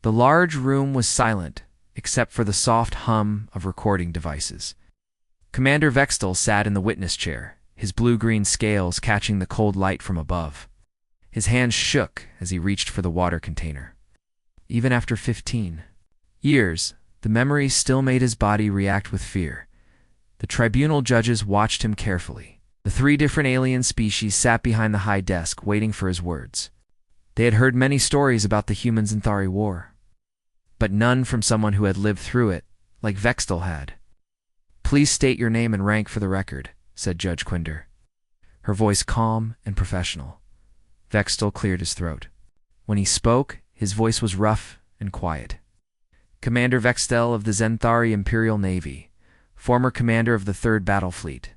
The large room was silent, except for the soft hum of recording devices. Commander Vextel sat in the witness chair, his blue-green scales catching the cold light from above. His hands shook as he reached for the water container. Even after 15 years, the memories still made his body react with fear. The tribunal judges watched him carefully. The 3 different alien species sat behind the high desk, waiting for his words. They had heard many stories about the humans-Xenthari war, but none from someone who had lived through it, like Vextel had. "Please state your name and rank for the record," said Judge Quinder, her voice calm and professional. Vextel cleared his throat. When he spoke, his voice was rough and quiet. "Commander Vextel of the Xenthari Imperial Navy, former commander of the 3rd Battle Fleet."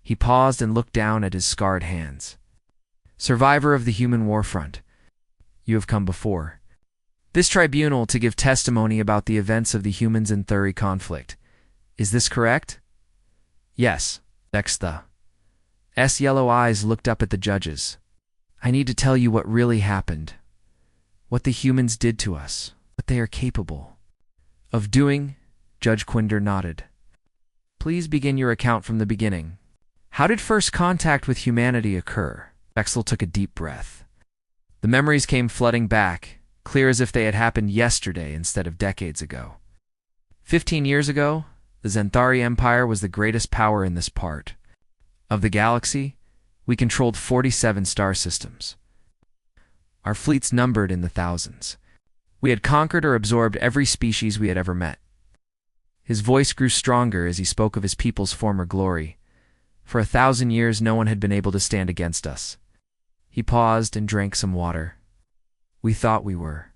He paused and looked down at his scarred hands. "Survivor of the human war front. You have come before this tribunal to give testimony about the events of the humans-Xenthari conflict. Is this correct?" "Yes." Vextel's yellow eyes looked up at the judges. "I need to tell you what really happened. What the humans did to us. What they are capable of doing." Judge Quinder nodded. "Please begin your account from the beginning. How did first contact with humanity occur?" Vextel took a deep breath. The memories came flooding back, clear as if they had happened yesterday instead of decades ago. 15 years ago, the Xenthari Empire was the greatest power in this part of the galaxy. We controlled 47 star systems. Our fleets numbered in the thousands. We had conquered or absorbed every species we had ever met. His voice grew stronger as he spoke of his people's former glory. For 1,000 years, no one had been able to stand against us. He paused and drank some water. We thought we were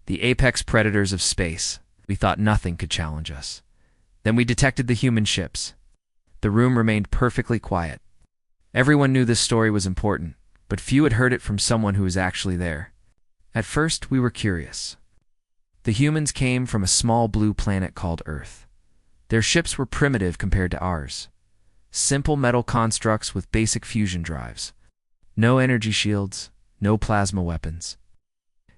the apex predators of space. We thought nothing could challenge us. Then we detected the human ships. The room remained perfectly quiet. Everyone knew this story was important, but few had heard it from someone who was actually there. At first, we were curious. The humans came from a small blue planet called Earth. Their ships were primitive compared to ours. Simple metal constructs with basic fusion drives. No energy shields, no plasma weapons.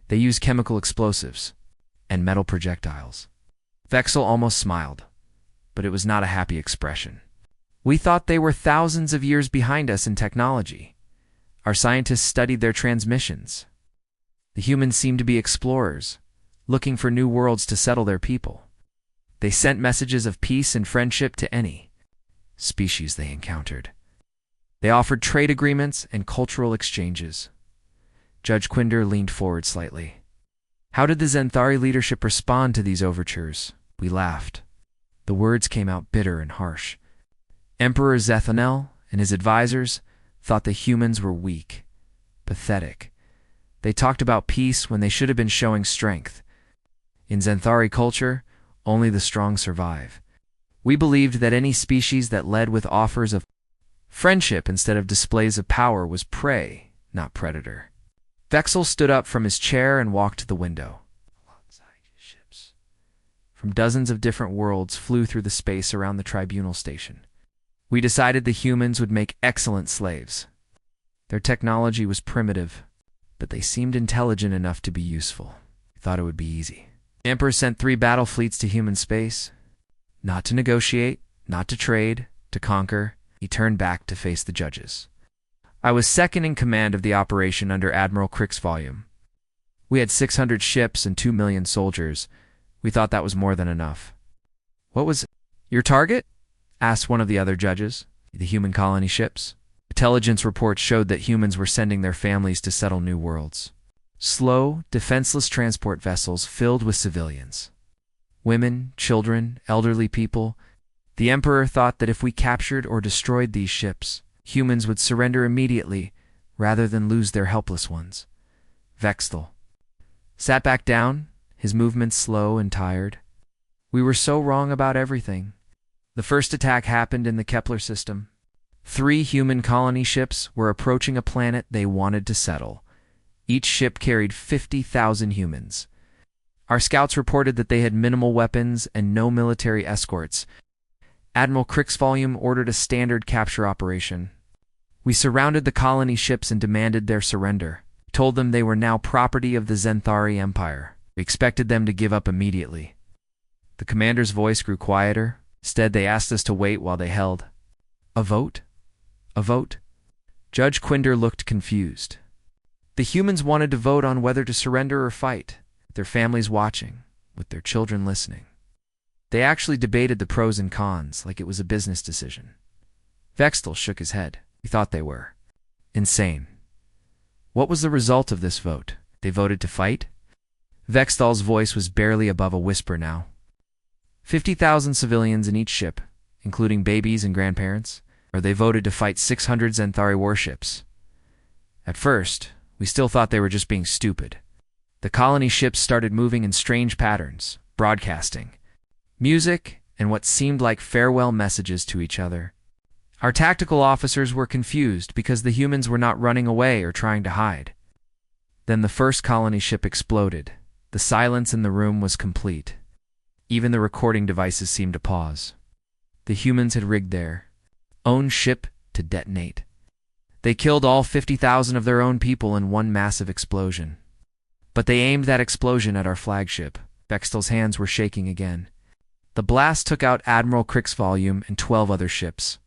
They used chemical explosives and metal projectiles. Vextel almost smiled, but it was not a happy expression. We thought they were thousands of years behind us in technology. Our scientists studied their transmissions. The humans seemed to be explorers, looking for new worlds to settle their people. They sent messages of peace and friendship to any species they encountered. They offered trade agreements and cultural exchanges. Judge Quinder leaned forward slightly. "How did the Xenthari leadership respond to these overtures?" We laughed. The words came out bitter and harsh. Emperor Zethanel and his advisors thought the humans were weak, pathetic. They talked about peace when they should have been showing strength. In Xenthari culture, only the strong survive. We believed that any species that led with offers of friendship instead of displays of power was prey, not predator. Vextel stood up from his chair and walked to the window. Ships from dozens of different worlds flew through the space around the tribunal station. We decided the humans would make excellent slaves. Their technology was primitive, but they seemed intelligent enough to be useful. We thought it would be easy. The Emperor sent 3 battle fleets to human space. Not to negotiate, not to trade, to conquer. He turned back to face the judges. I was second in command of the operation under Admiral Crick's volume. We had 600 ships and 2 million soldiers. We thought that was more than enough. "What was your target?" asked one of the other judges. "The human colony ships." Intelligence reports showed that humans were sending their families to settle new worlds. Slow, defenseless transport vessels filled with civilians. Women, children, elderly people. The Emperor thought that if we captured or destroyed these ships, humans would surrender immediately rather than lose their helpless ones. Vextel sat back down, his movements slow and tired. We were so wrong about everything. The first attack happened in the Kepler system. 3 human colony ships were approaching a planet they wanted to settle. Each ship carried 50,000 humans. Our scouts reported that they had minimal weapons and no military escorts. Admiral Crick's volume ordered a standard capture operation. We surrounded the colony ships and demanded their surrender. Told them they were now property of the Xenthari Empire. We expected them to give up immediately. The commander's voice grew quieter. Instead, they asked us to wait while they held a vote? A vote? Judge Quinder looked confused. The humans wanted to vote on whether to surrender or fight, their families watching, with their children listening. They actually debated the pros and cons like it was a business decision. Vextel shook his head. He thought they were insane. What was the result of this vote? They voted to fight? Vextal's voice was barely above a whisper now. 50,000 civilians in each ship, including babies and grandparents, or they voted to fight 600 Xenthari warships. At first, we still thought they were just being stupid. The colony ships started moving in strange patterns, broadcasting music and what seemed like farewell messages to each other. Our tactical officers were confused because the humans were not running away or trying to hide. Then the first colony ship exploded. The silence in the room was complete. Even the recording devices seemed to pause. The humans had rigged their own ship to detonate. They killed all 50,000 of their own people in one massive explosion. But they aimed that explosion at our flagship. Bextel's hands were shaking again. The blast took out Admiral Crick's volume and 12 other ships.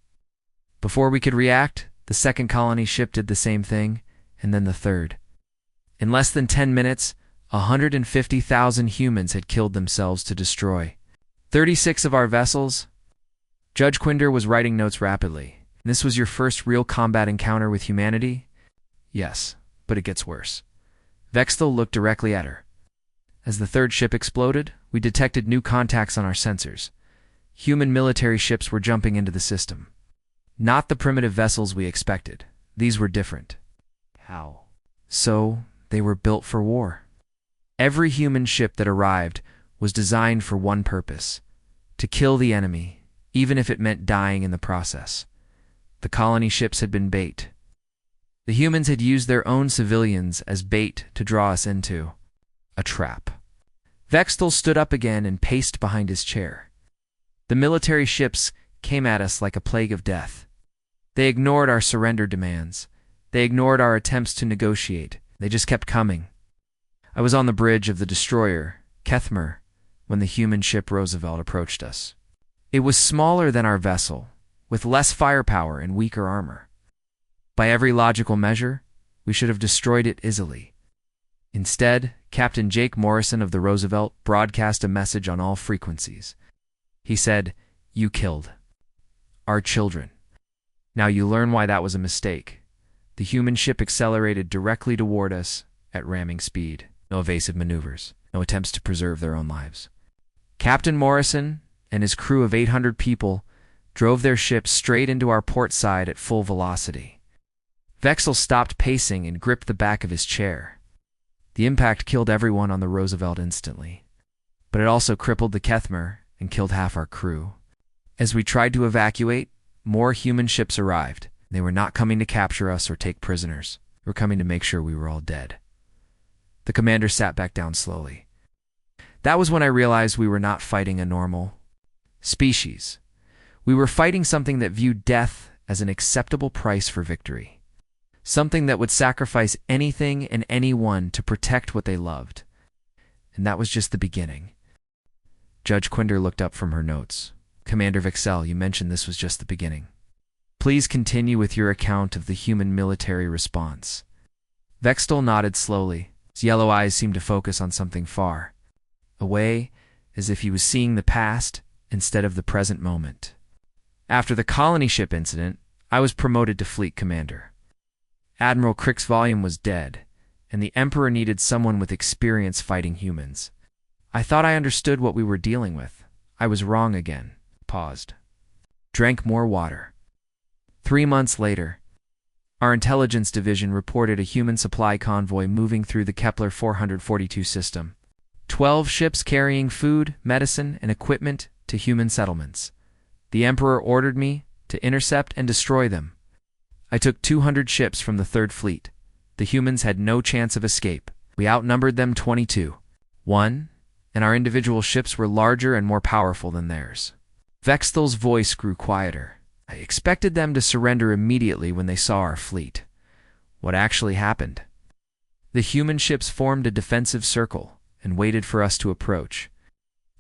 Before we could react, the second colony ship did the same thing, and then the third. In less than 10 minutes, 150,000 humans had killed themselves to destroy 36 of our vessels. Judge Quinder was writing notes rapidly. This was your first real combat encounter with humanity? Yes, but it gets worse. Vextel looked directly at her. As the third ship exploded, we detected new contacts on our sensors. Human military ships were jumping into the system. Not the primitive vessels we expected. These were different. How? So, they were built for war. Every human ship that arrived was designed for one purpose: to kill the enemy, even if it meant dying in the process. The colony ships had been bait. The humans had used their own civilians as bait to draw us into a trap. Vextel stood up again and paced behind his chair. The military ships came at us like a plague of death. They ignored our surrender demands. They ignored our attempts to negotiate. They just kept coming. I was on the bridge of the destroyer, Kethmer, when the human ship Roosevelt approached us. It was smaller than our vessel, with less firepower and weaker armor. By every logical measure, we should have destroyed it easily. Instead, Captain Jake Morrison of the Roosevelt broadcast a message on all frequencies. He said, "You killed our children. Now you learn why that was a mistake." The human ship accelerated directly toward us at ramming speed. No evasive maneuvers, no attempts to preserve their own lives. Captain Morrison and his crew of 800 people drove their ship straight into our port side at full velocity. Vexel stopped pacing and gripped the back of his chair. The impact killed everyone on the Roosevelt instantly, but it also crippled the Kethmer and killed half our crew. As we tried to evacuate, more human ships arrived. They were not coming to capture us or take prisoners. They were coming to make sure we were all dead. The commander sat back down slowly. That was when I realized we were not fighting a normal species. We were fighting something that viewed death as an acceptable price for victory. Something that would sacrifice anything and anyone to protect what they loved. And that was just the beginning. Judge Quinder looked up from her notes. Commander Vexel, you mentioned this was just the beginning. Please continue with your account of the human military response. Vextel nodded slowly. His yellow eyes seemed to focus on something far away, as if he was seeing the past instead of the present moment. After the colony ship incident, I was promoted to fleet commander. Admiral Crick's volume was dead, and the Emperor needed someone with experience fighting humans. I thought I understood what we were dealing with. I was wrong again. Paused. Drank more water. 3 months later, our intelligence division reported a human supply convoy moving through the Kepler 442 system. 12 ships carrying food, medicine, and equipment to human settlements. The Emperor ordered me to intercept and destroy them. I took 200 ships from the Third Fleet. The humans had no chance of escape. We outnumbered them 22-1, and our individual ships were larger and more powerful than theirs. Vextel's voice grew quieter. I expected them to surrender immediately when they saw our fleet. What actually happened? The human ships formed a defensive circle, and waited for us to approach.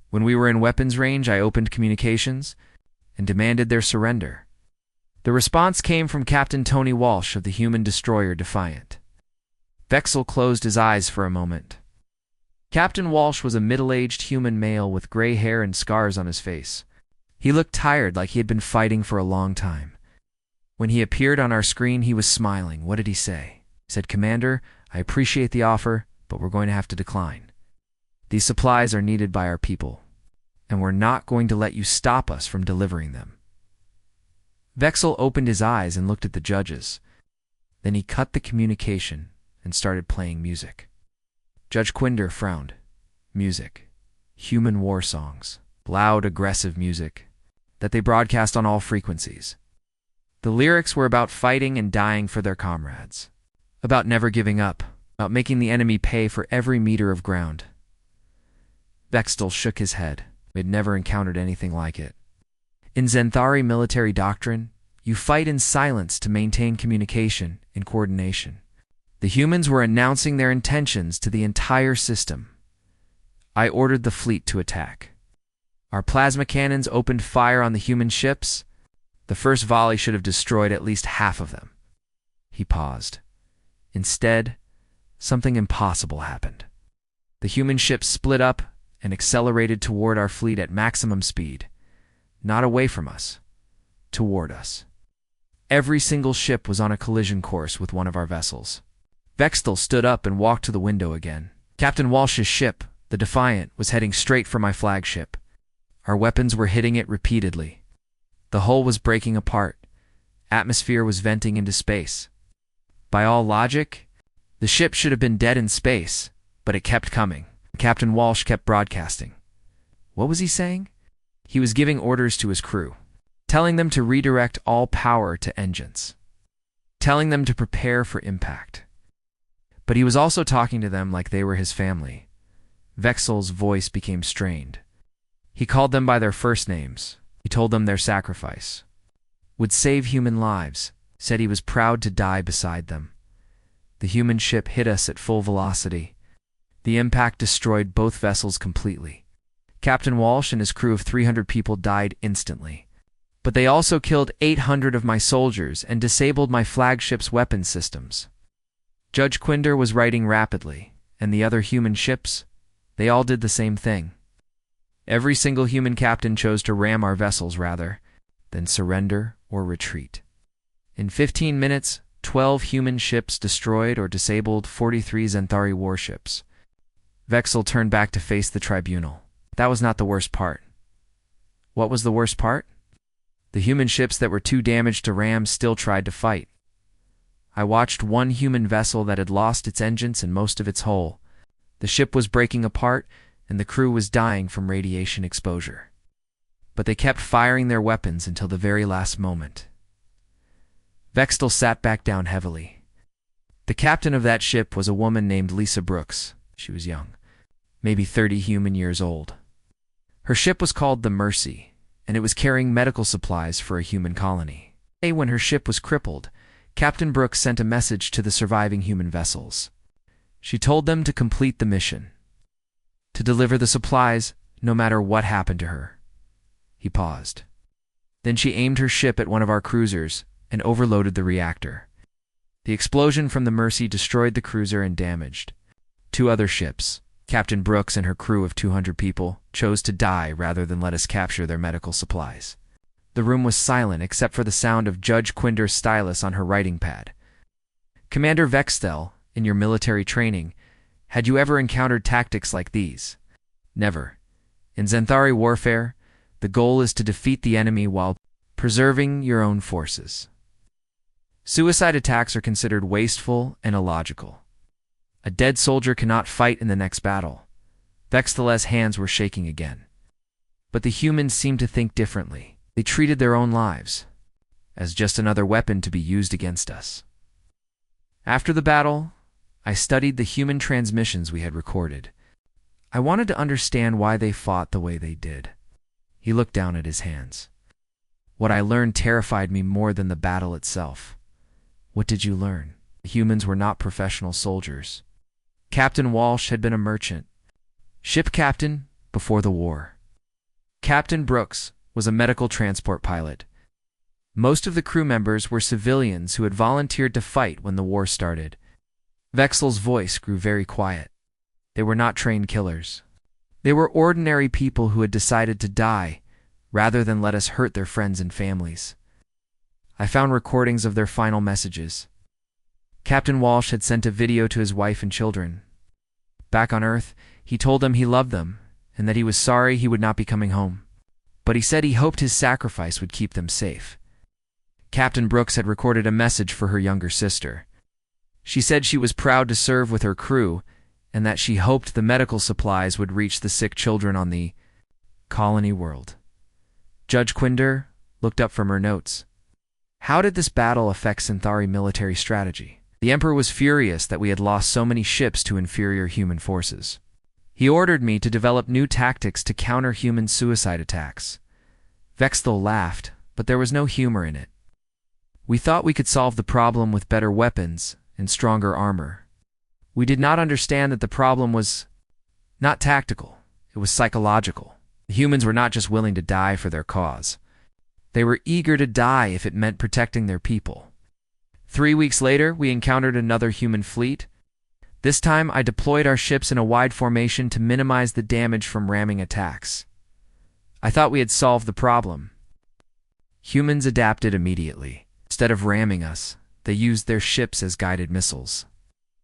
When we were in weapons range, I opened communications and demanded their surrender. The response came from Captain Tony Walsh of the human destroyer Defiant. Vexel closed his eyes for a moment. Captain Walsh was a middle-aged human male with gray hair and scars on his face. He looked tired, like he had been fighting for a long time. When he appeared on our screen, he was smiling. What did he say? He said, "Commander, I appreciate the offer, but we're going to have to decline. These supplies are needed by our people, and we're not going to let you stop us from delivering them." Vexel opened his eyes and looked at the judges. Then he cut the communication and started playing music. Judge Quinder frowned. Music. Human war songs. Loud, aggressive music that they broadcast on all frequencies. The lyrics were about fighting and dying for their comrades, about never giving up, about making the enemy pay for every meter of ground. Vexel shook his head. He had never encountered anything like it. In Zenthari military doctrine, you fight in silence to maintain communication and coordination. The humans were announcing their intentions to the entire system. I ordered the fleet to attack. Our plasma cannons opened fire on the human ships. The first volley should have destroyed at least half of them. He paused. Instead, something impossible happened. The human ships split up and accelerated toward our fleet at maximum speed. Not away from us, toward us. Every single ship was on a collision course with one of our vessels. Vexel stood up and walked to the window again. Captain Walsh's ship, the Defiant, was heading straight for my flagship. Our weapons were hitting it repeatedly. The hull was breaking apart. Atmosphere was venting into space. By all logic, the ship should have been dead in space, but it kept coming. Captain Walsh kept broadcasting. What was he saying? He was giving orders to his crew, telling them to redirect all power to engines, telling them to prepare for impact. But he was also talking to them like they were his family. Vexel's voice became strained. He called them by their first names. He told them their sacrifice would save human lives, said he was proud to die beside them. The human ship hit us at full velocity. The impact destroyed both vessels completely. Captain Walsh and his crew of 300 people died instantly. But they also killed 800 of my soldiers and disabled my flagship's weapon systems. Judge Quinder was writing rapidly, and the other human ships, they all did the same thing. Every single human captain chose to ram our vessels rather than surrender or retreat. In 15 minutes, 12 human ships destroyed or disabled 43 Zenthari warships. Vexel turned back to face the tribunal. That was not the worst part. What was the worst part? The human ships that were too damaged to ram still tried to fight. I watched one human vessel that had lost its engines and most of its hull. The ship was breaking apart, and the crew was dying from radiation exposure. But they kept firing their weapons until the very last moment. Vexel sat back down heavily. The captain of that ship was a woman named Lisa Brooks. She was young, maybe 30 human years old. Her ship was called the Mercy, and it was carrying medical supplies for a human colony. When her ship was crippled, Captain Brooks sent a message to the surviving human vessels. She told them to complete the mission, to deliver the supplies no matter what happened to her. He paused. Then she aimed her ship at one of our cruisers and overloaded the reactor. The explosion from the Mercy destroyed the cruiser and damaged 2 other ships. Captain Brooks and her crew of 200 people chose to die rather than let us capture their medical supplies. The room was silent except for the sound of Judge Quinder's stylus on her writing pad. Commander Vexel, in your military training, had you ever encountered tactics like these? Never. In Zenthari warfare, the goal is to defeat the enemy while preserving your own forces. Suicide attacks are considered wasteful and illogical. A dead soldier cannot fight in the next battle. Vexel's hands were shaking again. But the humans seemed to think differently. They treated their own lives as just another weapon to be used against us. After the battle, I studied the human transmissions we had recorded. I wanted to understand why they fought the way they did. He looked down at his hands. What I learned terrified me more than the battle itself. What did you learn? The humans were not professional soldiers. Captain Walsh had been a merchant. Ship captain before the war. Captain Brooks was a medical transport pilot. Most of the crew members were civilians who had volunteered to fight when the war started. Vexel's voice grew very quiet. They were not trained killers. They were ordinary people who had decided to die rather than let us hurt their friends and families. I found recordings of their final messages. Captain Walsh had sent a video to his wife and children. Back on Earth, he told them he loved them and that he was sorry he would not be coming home. But he said he hoped his sacrifice would keep them safe. Captain Brooks had recorded a message for her younger sister. She said she was proud to serve with her crew and that she hoped the medical supplies would reach the sick children on the colony world. Judge Quinder looked up from her notes. How did this battle affect Synthari military strategy? The Emperor was furious that we had lost so many ships to inferior human forces. He ordered me to develop new tactics to counter human suicide attacks. Vexthal laughed, but there was no humor in it. We thought we could solve the problem with better weapons and stronger armor. We did not understand that the problem was not tactical, it was psychological. The humans were not just willing to die for their cause. They were eager to die if it meant protecting their people. 3 weeks later, we encountered another human fleet. This time, I deployed our ships in a wide formation to minimize the damage from ramming attacks. I thought we had solved the problem. Humans adapted immediately. Instead of ramming us, they used their ships as guided missiles.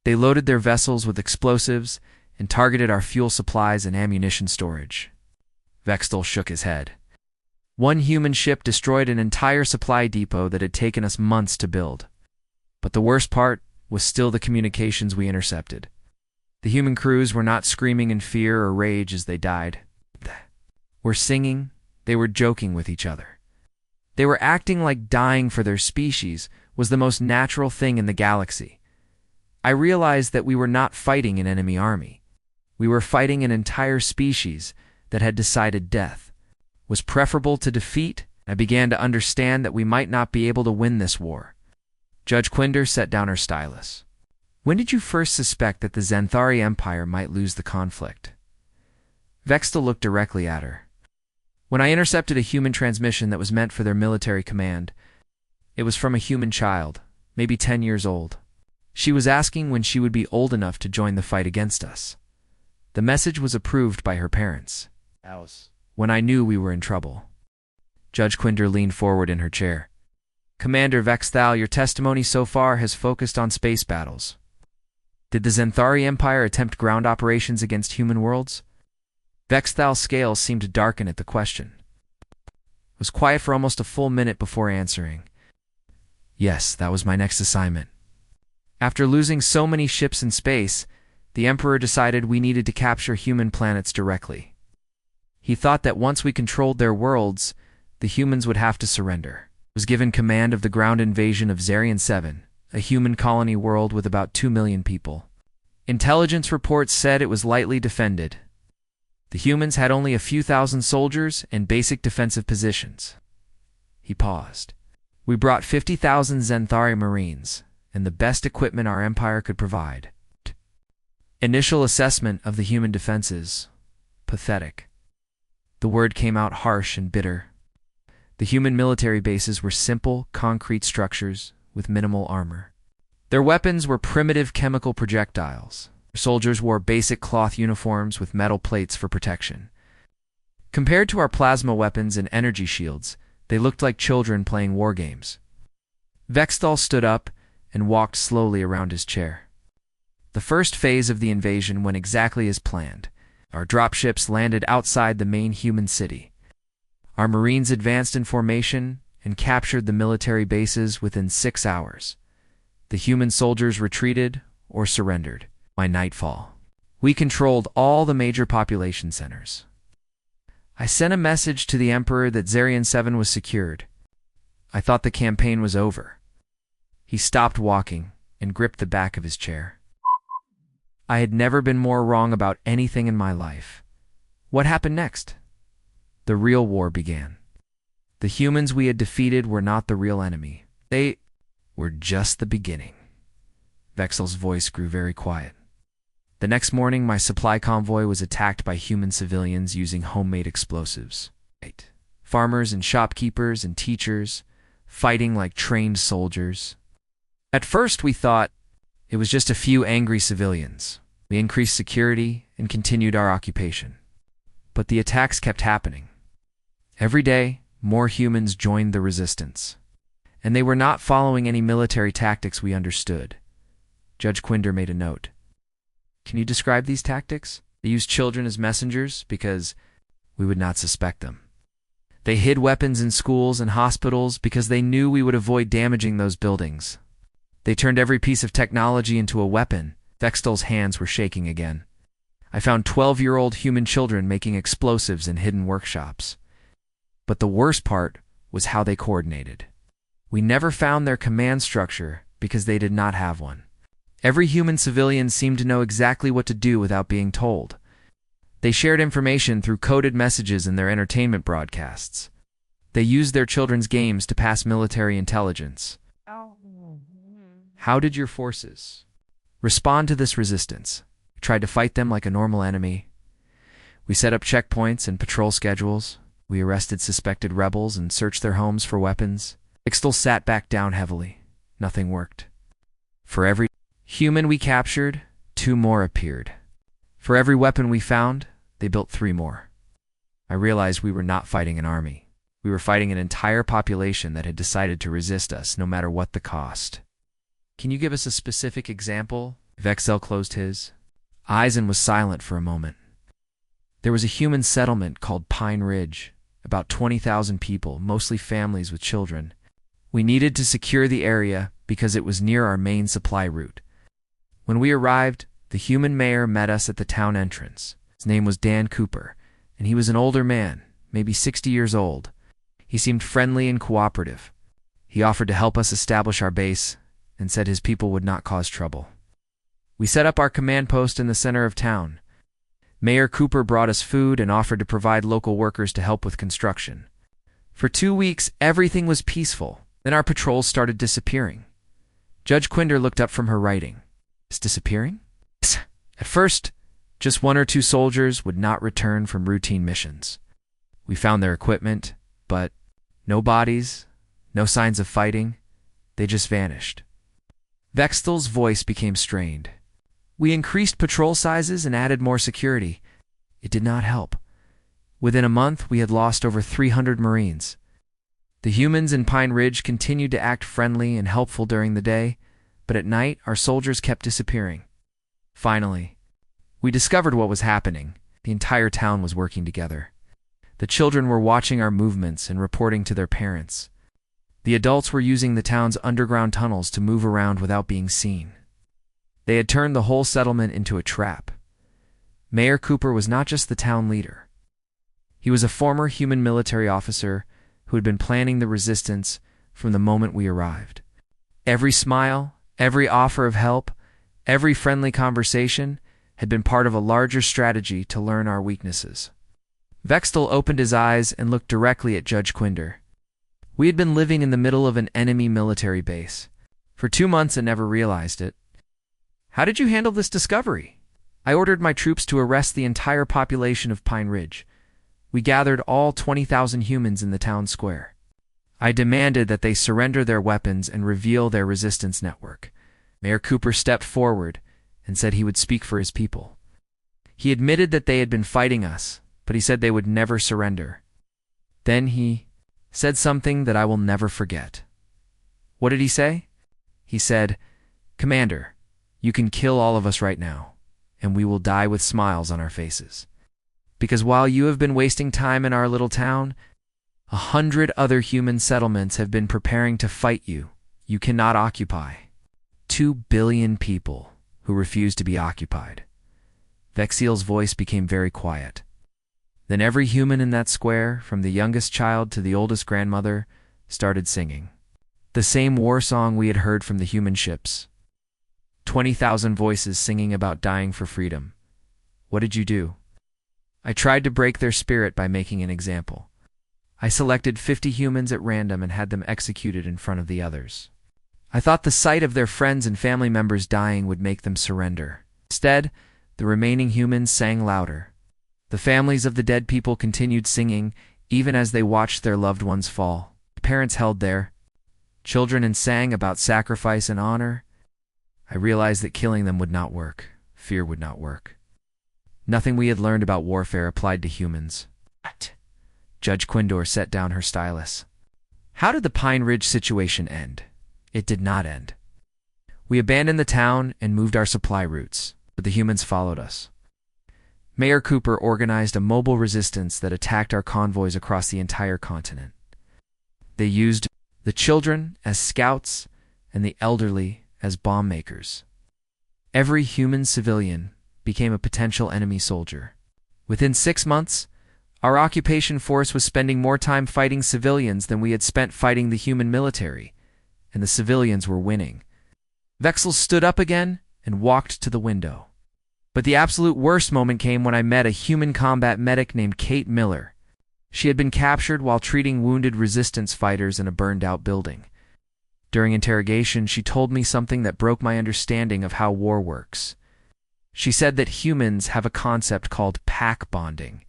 They loaded their vessels with explosives and targeted our fuel supplies and ammunition storage. Vexthal shook his head. One human ship destroyed an entire supply depot that had taken us months to build. But the worst part was still the communications we intercepted. The human crews were not screaming in fear or rage as they died. They were singing, they were joking with each other. They were acting like dying for their species was the most natural thing in the galaxy. I realized that we were not fighting an enemy army. We were fighting an entire species that had decided death was preferable to defeat. I began to understand that we might not be able to win this war. Judge Quinder set down her stylus. When did you first suspect that the Xanthari Empire might lose the conflict? Vexthal looked directly at her. When I intercepted a human transmission that was meant for their military command. It was from a human child, maybe 10 years old. She was asking when she would be old enough to join the fight against us. The message was approved by her parents. When I knew we were in trouble. Judge Quinder leaned forward in her chair. Commander Vexthal, your testimony so far has focused on space battles. Did the Xanthari Empire attempt ground operations against human worlds? Vexthal's scales seemed to darken at the question. It was quiet for almost a full minute before answering. Yes, that was my next assignment. After losing so many ships in space, the Emperor decided we needed to capture human planets directly. He thought that once we controlled their worlds, the humans would have to surrender. Was given command of the ground invasion of Xerion 7, a human colony world with about 2 million people. Intelligence reports said it was lightly defended. The humans had only a few thousand soldiers and basic defensive positions. He paused. We brought 50,000 Xanthari Marines, and the best equipment our empire could provide. Initial assessment of the human defenses. Pathetic. The word came out harsh and bitter. The human military bases were simple, concrete structures with minimal armor. Their weapons were primitive chemical projectiles. Soldiers wore basic cloth uniforms with metal plates for protection. Compared to our plasma weapons and energy shields, they looked like children playing war games. Vexthal stood up and walked slowly around his chair. The first phase of the invasion went exactly as planned. Our dropships landed outside the main human city. Our Marines advanced in formation and captured the military bases within 6 hours. The human soldiers retreated or surrendered by nightfall. We controlled all the major population centers. I sent a message to the Emperor that Xerion 7 was secured. I thought the campaign was over. He stopped walking and gripped the back of his chair. I had never been more wrong about anything in my life. What happened next? The real war began. The humans we had defeated were not the real enemy. They were just the beginning. Vexel's voice grew very quiet. The next morning, my supply convoy was attacked by human civilians using homemade explosives. Farmers and shopkeepers and teachers, fighting like trained soldiers. At first, we thought it was just a few angry civilians. We increased security and continued our occupation. But the attacks kept happening. Every day, more humans joined the resistance. And they were not following any military tactics we understood. Judge Quinder made a note. Can you describe these tactics? They used children as messengers because we would not suspect them. They hid weapons in schools and hospitals because they knew we would avoid damaging those buildings. They turned every piece of technology into a weapon. Vextel's hands were shaking again. I found 12-year-old human children making explosives in hidden workshops. But the worst part was how they coordinated. We never found their command structure because they did not have one. Every human civilian seemed to know exactly what to do without being told. They shared information through coded messages in their entertainment broadcasts. They used their children's games to pass military intelligence. How did your forces respond to this resistance? We tried to fight them like a normal enemy. We set up checkpoints and patrol schedules. We arrested suspected rebels and searched their homes for weapons. Ixtal sat back down heavily. Nothing worked. For every human we captured, 2 more appeared. For every weapon we found, they built 3 more. I realized we were not fighting an army. We were fighting an entire population that had decided to resist us, no matter what the cost. Can you give us a specific example? Vexel closed his eyes and was silent for a moment. There was a human settlement called Pine Ridge, about 20,000 people, mostly families with children. We needed to secure the area because it was near our main supply route. When we arrived, the human mayor met us at the town entrance. His name was Dan Cooper, and he was an older man, maybe 60 years old. He seemed friendly and cooperative. He offered to help us establish our base and said his people would not cause trouble. We set up our command post in the center of town. Mayor Cooper brought us food and offered to provide local workers to help with construction. For 2 weeks, everything was peaceful. Then our patrols started disappearing. Judge Quinder looked up from her writing. Is disappearing? At first, just 1 or 2 soldiers would not return from routine missions. We found their equipment, but no bodies, no signs of fighting. They just vanished. Vextel's voice became strained. We increased patrol sizes and added more security. It did not help. Within a month, we had lost over 300 Marines. The humans in Pine Ridge continued to act friendly and helpful during the day, but at night, our soldiers kept disappearing. Finally, we discovered what was happening. The entire town was working together. The children were watching our movements and reporting to their parents. The adults were using the town's underground tunnels to move around without being seen. They had turned the whole settlement into a trap. Mayor Cooper was not just the town leader. He was a former human military officer who had been planning the resistance from the moment we arrived. Every smile, every offer of help, every friendly conversation had been part of a larger strategy to learn our weaknesses. Vextel opened his eyes and looked directly at Judge Quinder. We had been living in the middle of an enemy military base for 2 months and never realized it. How did you handle this discovery? I ordered my troops to arrest the entire population of Pine Ridge. We gathered all 20,000 humans in the town square. I demanded that they surrender their weapons and reveal their resistance network. Mayor Cooper stepped forward and said he would speak for his people. He admitted that they had been fighting us, but he said they would never surrender. Then he said something that I will never forget. What did he say? He said, "Commander, you can kill all of us right now, and we will die with smiles on our faces. Because while you have been wasting time in our little town, 100 other human settlements have been preparing to fight you. You cannot occupy. 2 billion people who refuse to be occupied." Vexil's voice became very quiet. Then every human in that square, from the youngest child to the oldest grandmother, started singing. The same war song we had heard from the human ships. 20,000 voices singing about dying for freedom. What did you do? I tried to break their spirit by making an example. I selected 50 humans at random and had them executed in front of the others. I thought the sight of their friends and family members dying would make them surrender. Instead, The remaining humans sang louder. The families of the dead people continued singing, even as they watched their loved ones fall. Parents held their children and sang about sacrifice and honor. I realized that killing them would not work. Fear would not work. Nothing we had learned about warfare applied to humans. Judge Quindor set down her stylus. How did the Pine Ridge situation end? It did not end. We abandoned the town and moved our supply routes, but the humans followed us. Mayor Cooper organized a mobile resistance that attacked our convoys across the entire continent. They used the children as scouts and the elderly as bomb makers. Every human civilian became a potential enemy soldier. Within 6 months, our occupation force was spending more time fighting civilians than we had spent fighting the human military, and the civilians were winning. Vexel stood up again and walked to the window. But the absolute worst moment came when I met a human combat medic named Kate Miller. She had been captured while treating wounded resistance fighters in a burned-out building. During interrogation, she told me something that broke my understanding of how war works. She said that humans have a concept called pack bonding.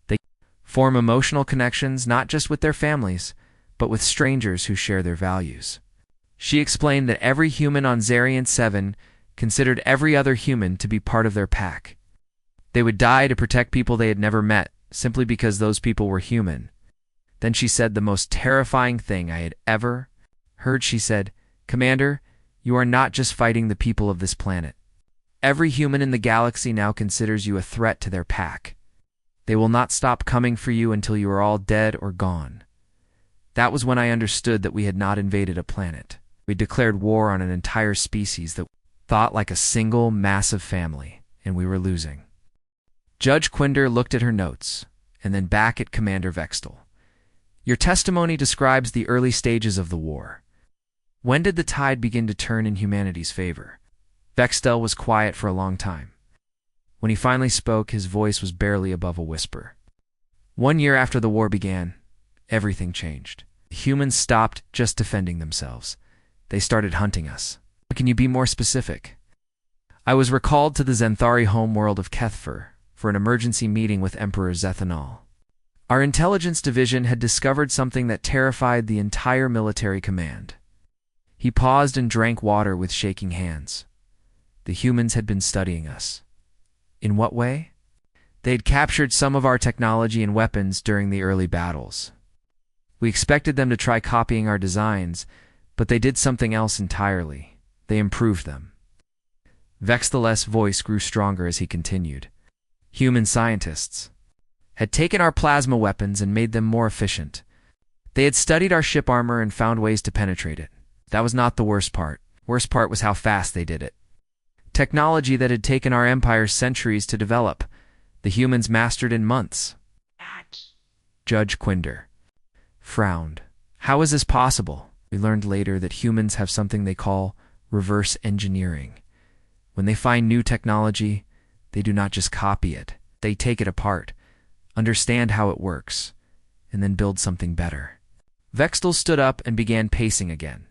They form emotional connections not just with their families, but with strangers who share their values. She explained that every human on Xerion 7 considered every other human to be part of their pack. They would die to protect people they had never met, simply because those people were human. Then she said the most terrifying thing I had ever heard. She said, "Commander, you are not just fighting the people of this planet. Every human in the galaxy now considers you a threat to their pack. They will not stop coming for you until you are all dead or gone." That was when I understood that we had not invaded a planet. We declared war on an entire species that thought like a single, massive family, and we were losing. Judge Quinder looked at her notes, and then back at Commander Vextel. "Your testimony describes the early stages of the war. When did the tide begin to turn in humanity's favor?" Vextel was quiet for a long time. When he finally spoke, his voice was barely above a whisper. 1 year after the war began, everything changed. The humans stopped just defending themselves. They started hunting us. Can you be more specific? I was recalled to the Zenthari homeworld of Kethfer for an emergency meeting with Emperor Zethanol. Our intelligence division had discovered something that terrified the entire military command. He paused and drank water with shaking hands. The humans had been studying us. In what way? They had captured some of our technology and weapons during the early battles. We expected them to try copying our designs, but they did something else entirely. They improved them. Vextel's voice grew stronger as he continued. Human scientists had taken our plasma weapons and made them more efficient. They had studied our ship armor and found ways to penetrate it. That was not the worst part. Worst part was how fast they did it. Technology that had taken our empire centuries to develop, the humans mastered in months. Judge Quinder frowned. How is this possible? We learned later that humans have something they call reverse engineering. When they find new technology, they do not just copy it. They take it apart, understand how it works, and then build something better. Vextel stood up and began pacing again.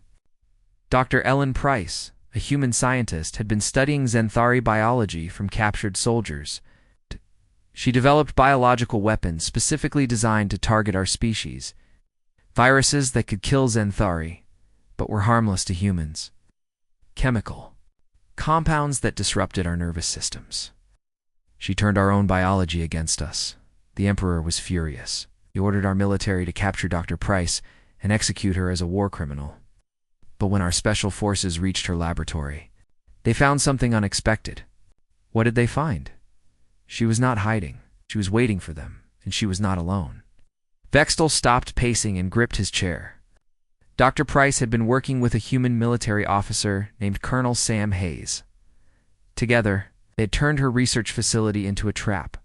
Dr. Ellen Price, a human scientist, had been studying Zenthari biology from captured soldiers. She developed biological weapons specifically designed to target our species. Viruses that could kill Zenthari, but were harmless to humans. Chemical compounds that disrupted our nervous systems. She turned our own biology against us. The Emperor was furious. He ordered our military to capture Dr. Price and execute her as a war criminal. But when our special forces reached her laboratory, they found something unexpected. What did they find? She was not hiding. She was waiting for them, and she was not alone. Vextel stopped pacing and gripped his chair. Dr. Price had been working with a human military officer named Colonel Sam Hayes. Together, they had turned her research facility into a trap.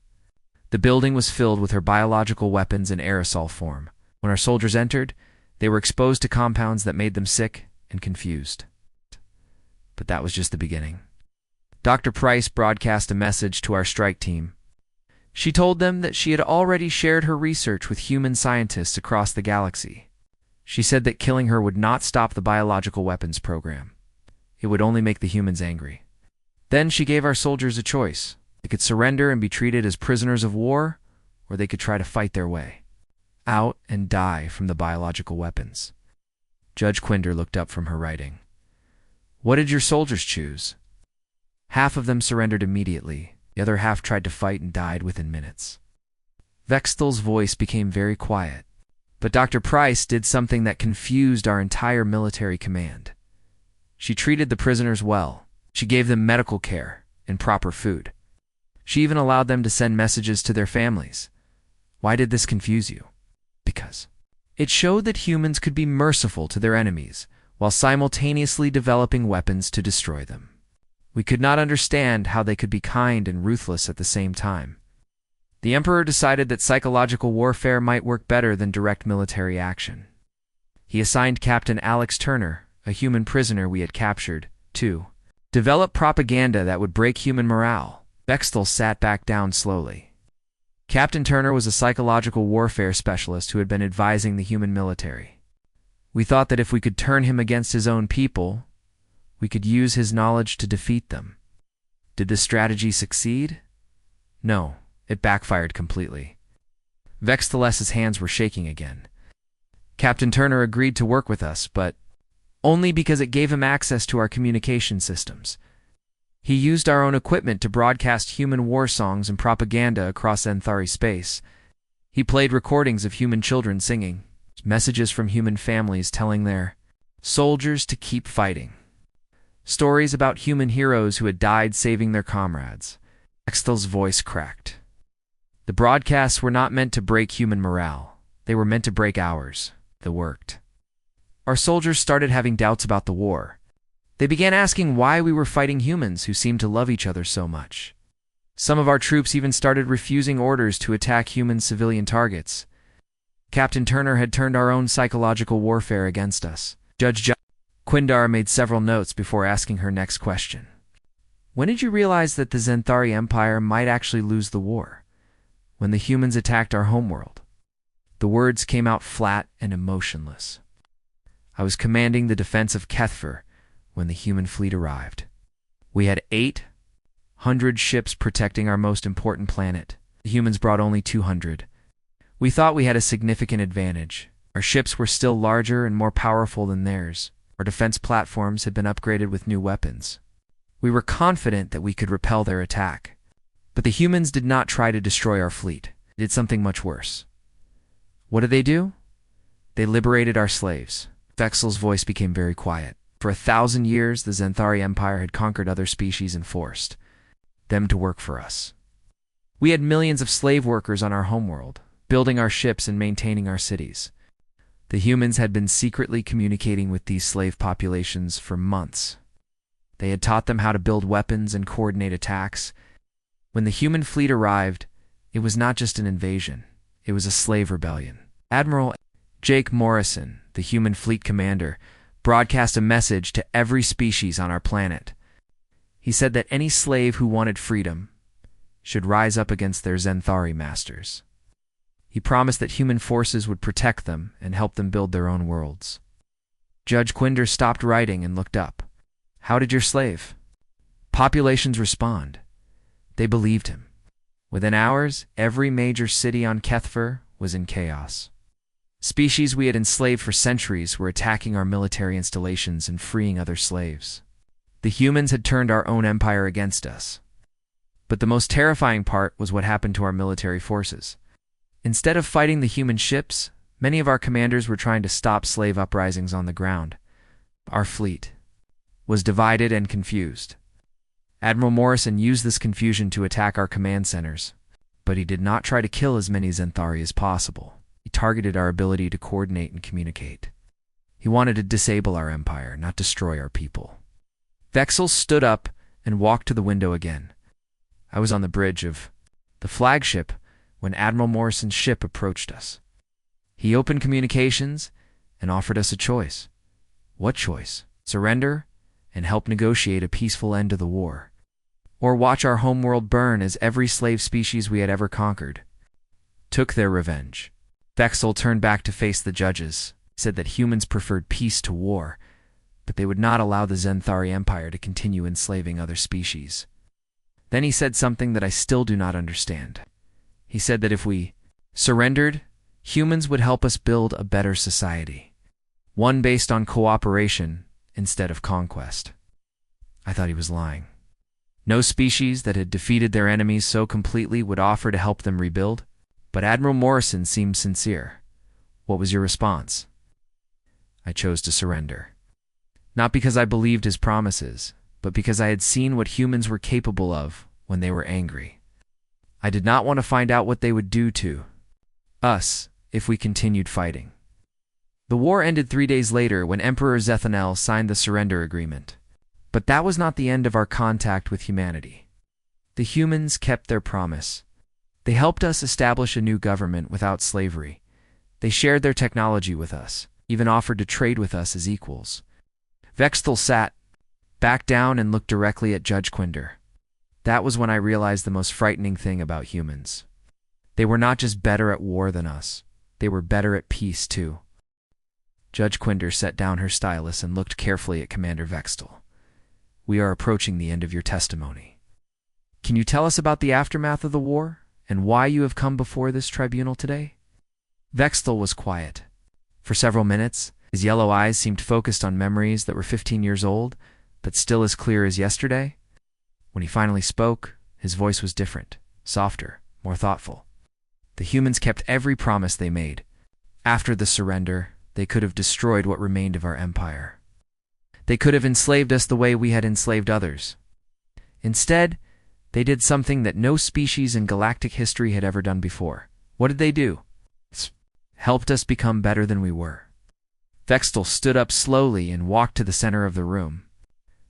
The building was filled with her biological weapons in aerosol form. When our soldiers entered, they were exposed to compounds that made them sick and confused. But that was just the beginning. Dr. Price broadcast a message to our strike team. She told them that she had already shared her research with human scientists across the galaxy. She said that killing her would not stop the biological weapons program. It would only make the humans angry. Then she gave our soldiers a choice. They could surrender and be treated as prisoners of war, or they could try to fight their way out and die from the biological weapons. Judge Quinder looked up from her writing. What did your soldiers choose? Half of them surrendered immediately. The other half tried to fight and died within minutes. Vextel's voice became very quiet. But Dr. Price did something that confused our entire military command. She treated the prisoners well. She gave them medical care and proper food. She even allowed them to send messages to their families. Why did this confuse you? Because it showed that humans could be merciful to their enemies while simultaneously developing weapons to destroy them. We could not understand how they could be kind and ruthless at the same time. The Emperor decided that psychological warfare might work better than direct military action. He assigned Captain Alex Turner, a human prisoner we had captured, to develop propaganda that would break human morale. Vextel sat back down slowly. Captain Turner was a psychological warfare specialist who had been advising the human military. We thought that if we could turn him against his own people, we could use his knowledge to defeat them. Did this strategy succeed? No, it backfired completely. Vextel's hands were shaking again. Captain Turner agreed to work with us, but only because it gave him access to our communication systems. He used our own equipment to broadcast human war songs and propaganda across Xenthari space. He played recordings of human children singing, messages from human families telling their soldiers to keep fighting, stories about human heroes who had died saving their comrades. Vextel's voice cracked. The broadcasts were not meant to break human morale. They were meant to break ours. That worked. Our soldiers started having doubts about the war. They began asking why we were fighting humans who seemed to love each other so much. Some of our troops even started refusing orders to attack human civilian targets. Captain Turner had turned our own psychological warfare against us. Judge Quindar made several notes before asking her next question. When did you realize that the Xenthari Empire might actually lose the war? When the humans attacked our homeworld. The words came out flat and emotionless. I was commanding the defense of Kethfer when the human fleet arrived. We had 800 ships protecting our most important planet. The humans brought only 200. We thought we had a significant advantage. Our ships were still larger and more powerful than theirs. Our defense platforms had been upgraded with new weapons. We were confident that we could repel their attack. But the humans did not try to destroy our fleet. They did something much worse. What did they do? They liberated our slaves. Vextel's voice became very quiet. For 1,000 years, the Xenthari Empire had conquered other species and forced them to work for us. We had millions of slave workers on our homeworld, building our ships and maintaining our cities. The humans had been secretly communicating with these slave populations for months. They had taught them how to build weapons and coordinate attacks. When the human fleet arrived, it was not just an invasion. It was a slave rebellion. Admiral Jake Morrison, the human fleet commander, broadcast a message to every species on our planet. He said that any slave who wanted freedom should rise up against their Xenthari masters. He promised that human forces would protect them and help them build their own worlds. Judge Quinder stopped writing and looked up. How did your slave populations respond? They believed him. Within hours, every major city on Kethfer was in chaos. Species we had enslaved for centuries were attacking our military installations and freeing other slaves. The humans had turned our own empire against us. But the most terrifying part was what happened to our military forces. Instead of fighting the human ships, many of our commanders were trying to stop slave uprisings on the ground. Our fleet was divided and confused. Admiral Morrison used this confusion to attack our command centers, but he did not try to kill as many Xenthari as possible. He targeted our ability to coordinate and communicate. He wanted to disable our empire, not destroy our people. Vextel stood up and walked to the window again. I was on the bridge of the flagship when Admiral Morrison's ship approached us. He opened communications and offered us a choice. What choice? Surrender and help negotiate a peaceful end to the war, or watch our homeworld burn as every slave species we had ever conquered took their revenge. Vextel turned back to face the judges, said that humans preferred peace to war, but they would not allow the Xenthari Empire to continue enslaving other species. Then he said something that I still do not understand. He said that if we surrendered, humans would help us build a better society, one based on cooperation instead of conquest. I thought he was lying. No species that had defeated their enemies so completely would offer to help them rebuild, but Admiral Morrison seemed sincere. What was your response? I chose to surrender. Not because I believed his promises, but because I had seen what humans were capable of when they were angry. I did not want to find out what they would do to us if we continued fighting. The war ended 3 days later when Emperor Zethanel signed the surrender agreement. But that was not the end of our contact with humanity. The humans kept their promise. They helped us establish a new government without slavery. They shared their technology with us, even offered to trade with us as equals. Vexthal sat back down and looked directly at Judge Quinder. That was when I realized the most frightening thing about humans. They were not just better at war than us. They were better at peace, too. Judge Quinder set down her stylus and looked carefully at Commander Vexthal. We are approaching the end of your testimony. Can you tell us about the aftermath of the war and why you have come before this tribunal today? Vexthal was quiet. For several minutes, his yellow eyes seemed focused on memories that were 15 years old, but still as clear as yesterday. When he finally spoke, his voice was different, softer, more thoughtful. The humans kept every promise they made. After the surrender, they could have destroyed what remained of our empire. They could have enslaved us the way we had enslaved others. Instead, they did something that no species in galactic history had ever done before. What did they do? Helped us become better than we were. Vexthal stood up slowly and walked to the center of the room.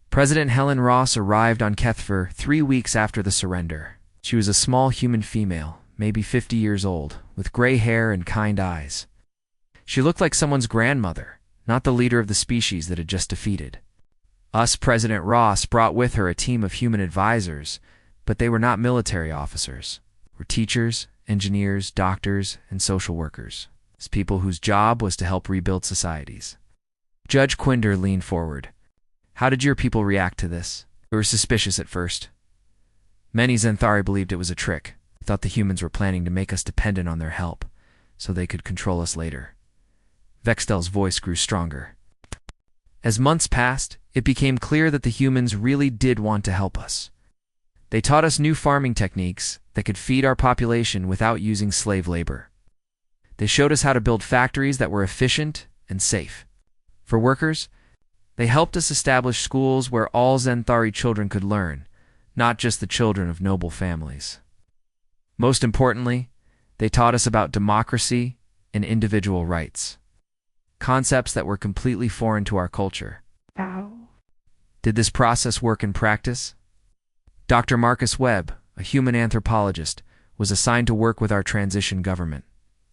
President Helen Ross arrived on Kethver 3 weeks after the surrender. She was a small human female, maybe 50 years old, with gray hair and kind eyes. She looked like someone's grandmother, not the leader of the species that had just defeated. President Ross brought with her a team of human advisors, but they were not military officers. They were teachers, engineers, doctors, and social workers. As people whose job was to help rebuild societies. Judge Quinder leaned forward. How did your people react to this? They were suspicious at first. Many Xenthari believed it was a trick. They thought the humans were planning to make us dependent on their help, so they could control us later. Vexthal's voice grew stronger. As months passed, it became clear that the humans really did want to help us. They taught us new farming techniques that could feed our population without using slave labor. They showed us how to build factories that were efficient and safe. For workers, they helped us establish schools where all Xenthari children could learn, not just the children of noble families. Most importantly, they taught us about democracy and individual rights. Concepts that were completely foreign to our culture. Ow. Did this process work in practice? Dr. Marcus Webb, a human anthropologist, was assigned to work with our transition government.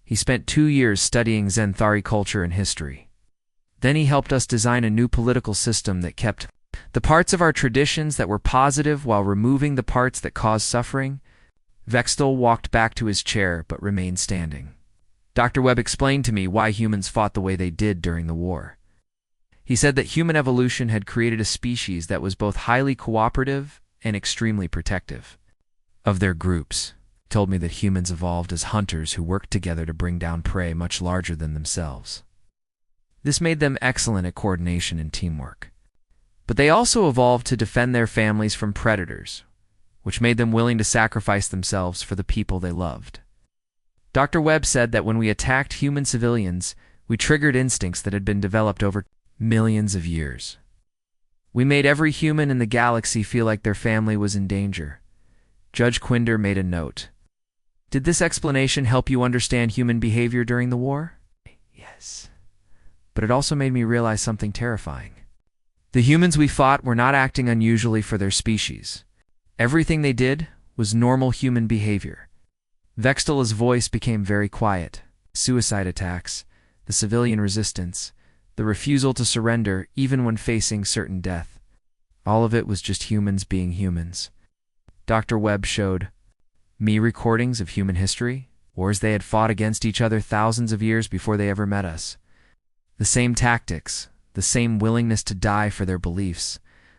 He spent 2 years studying Xenthari culture and history. Then he helped us design a new political system that kept the parts of our traditions that were positive while removing the parts that caused suffering. Vexthal walked back to his chair but remained standing. Dr. Webb explained to me why humans fought the way they did during the war. He said that human evolution had created a species that was both highly cooperative and extremely protective of their groups. He told me that humans evolved as hunters who worked together to bring down prey much larger than themselves. This made them excellent at coordination and teamwork. But they also evolved to defend their families from predators, which made them willing to sacrifice themselves for the people they loved. Dr. Webb said that when we attacked human civilians, we triggered instincts that had been developed over millions of years. We made every human in the galaxy feel like their family was in danger. Judge Quinder made a note. Did this explanation help you understand human behavior during the war? Yes. But it also made me realize something terrifying. The humans we fought were not acting unusually for their species. Everything they did was normal human behavior. Vexthal's voice became very quiet. Suicide attacks, the civilian resistance, the refusal to surrender even when facing certain death. All of it was just humans being humans. Dr. Webb showed me recordings of human history, wars they had fought against each other thousands of years before they ever met us. The same tactics, the same willingness to die for their beliefs,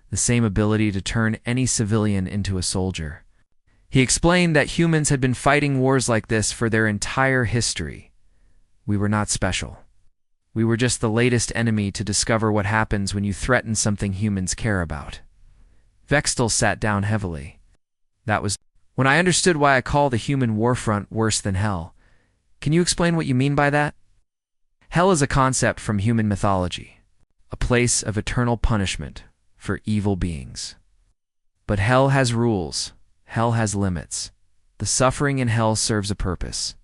the same ability to turn any civilian into a soldier. He explained that humans had been fighting wars like this for their entire history. We were not special. We were just the latest enemy to discover what happens when you threaten something humans care about. Vextel sat down heavily. That was when I understood why I call the human warfront worse than hell. Can you explain what you mean by that? Hell is a concept from human mythology, a place of eternal punishment for evil beings. But hell has rules. Hell has limits. The suffering in hell serves a purpose.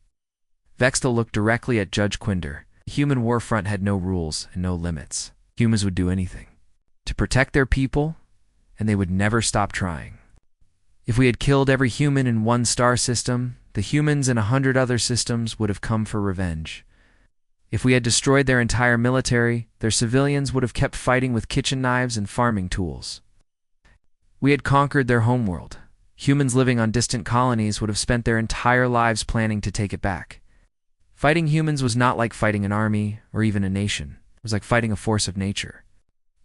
Vextel looked directly at Judge Quinder. The human warfront had no rules and no limits. Humans would do anything to protect their people, and they would never stop trying. If we had killed every human in one star system, the humans in 100 other systems would have come for revenge. If we had destroyed their entire military, their civilians would have kept fighting with kitchen knives and farming tools. We had conquered their homeworld. Humans living on distant colonies would have spent their entire lives planning to take it back. Fighting humans was not like fighting an army or even a nation. It was like fighting a force of nature.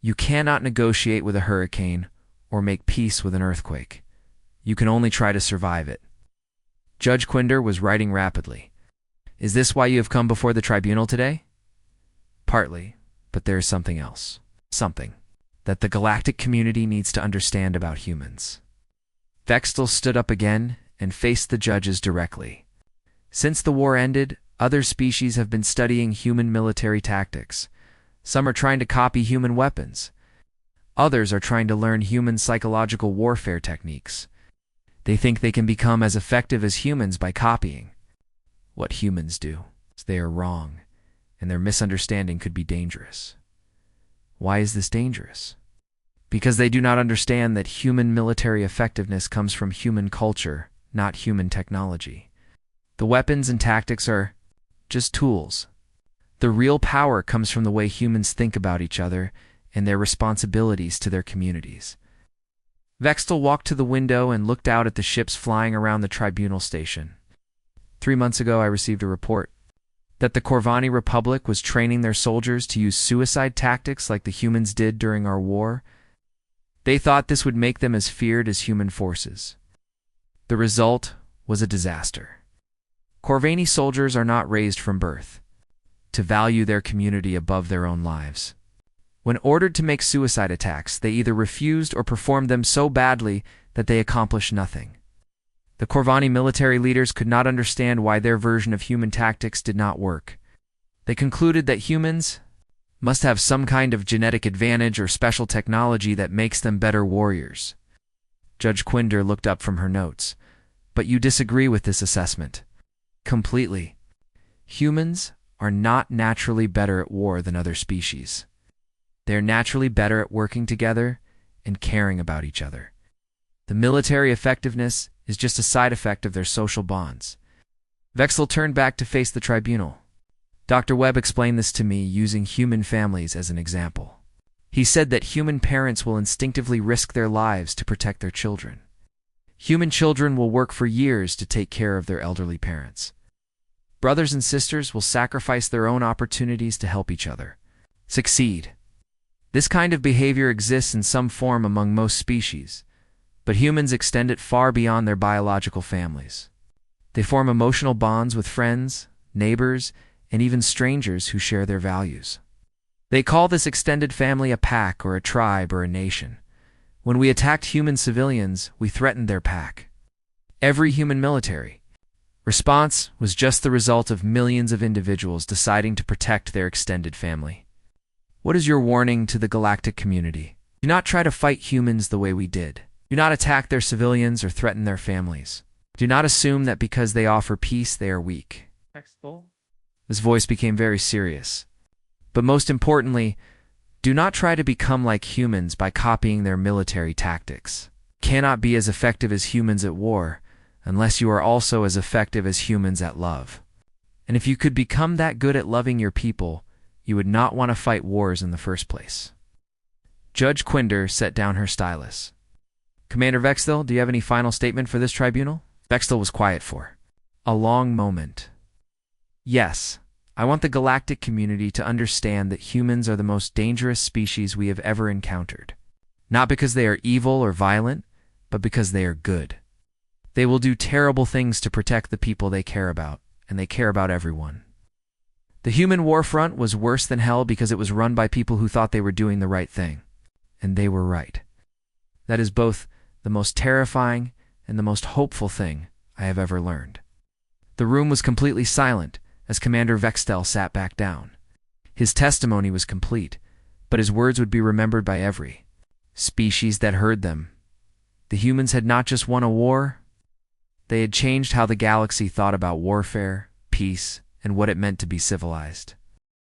You cannot negotiate with a hurricane or make peace with an earthquake. You can only try to survive it. Judge Quinder was writing rapidly. Is this why you have come before the tribunal today? Partly, but there is something else. Something that the galactic community needs to understand about humans. Vextel stood up again and faced the judges directly. Since the war ended, other species have been studying human military tactics. Some are trying to copy human weapons. Others are trying to learn human psychological warfare techniques. They think they can become as effective as humans by copying what humans do. They are wrong, and their misunderstanding could be dangerous. Why is this dangerous? Because they do not understand that human military effectiveness comes from human culture, not human technology. The weapons and tactics are just tools. The real power comes from the way humans think about each other and their responsibilities to their communities. Vextel walked to the window and looked out at the ships flying around the tribunal station. 3 months ago, I received a report that the Corvani Republic was training their soldiers to use suicide tactics like the humans did during our war. They thought this would make them as feared as human forces. The result was a disaster. Corvani soldiers are not raised from birth to value their community above their own lives. When ordered to make suicide attacks, they either refused or performed them so badly that they accomplished nothing. The Corvani military leaders could not understand why their version of human tactics did not work. They concluded that humans must have some kind of genetic advantage or special technology that makes them better warriors. Judge Quinder looked up from her notes. But you disagree with this assessment. Completely. Humans are not naturally better at war than other species. They are naturally better at working together and caring about each other. The military effectiveness is just a side effect of their social bonds. Vextel turned back to face the tribunal. Dr. Webb explained this to me using human families as an example. He said that human parents will instinctively risk their lives to protect their children. Human children will work for years to take care of their elderly parents. Brothers and sisters will sacrifice their own opportunities to help each other succeed. This kind of behavior exists in some form among most species, but humans extend it far beyond their biological families. They form emotional bonds with friends, neighbors, and even strangers who share their values. They call this extended family a pack or a tribe or a nation. When we attacked human civilians, we threatened their pack. Every human military response was just the result of millions of individuals deciding to protect their extended family. What is your warning to the galactic community? Do not try to fight humans the way we did. Do not attack their civilians or threaten their families. Do not assume that because they offer peace, they are weak. His voice became very serious. But most importantly, do not try to become like humans by copying their military tactics. You cannot be as effective as humans at war unless you are also as effective as humans at love. And if you could become that good at loving your people, you would not want to fight wars in the first place. Judge Quinder set down her stylus. Commander Vextel, do you have any final statement for this tribunal? Vextel was quiet for a long moment. Yes, I want the galactic community to understand that humans are the most dangerous species we have ever encountered. Not because they are evil or violent, but because they are good. They will do terrible things to protect the people they care about, and they care about everyone. The human war front was worse than hell because it was run by people who thought they were doing the right thing. And they were right. That is both the most terrifying and the most hopeful thing I have ever learned. The room was completely silent as Commander Vextel sat back down. His testimony was complete, but his words would be remembered by every species that heard them. The humans had not just won a war, they had changed how the galaxy thought about warfare, peace, and what it meant to be civilized.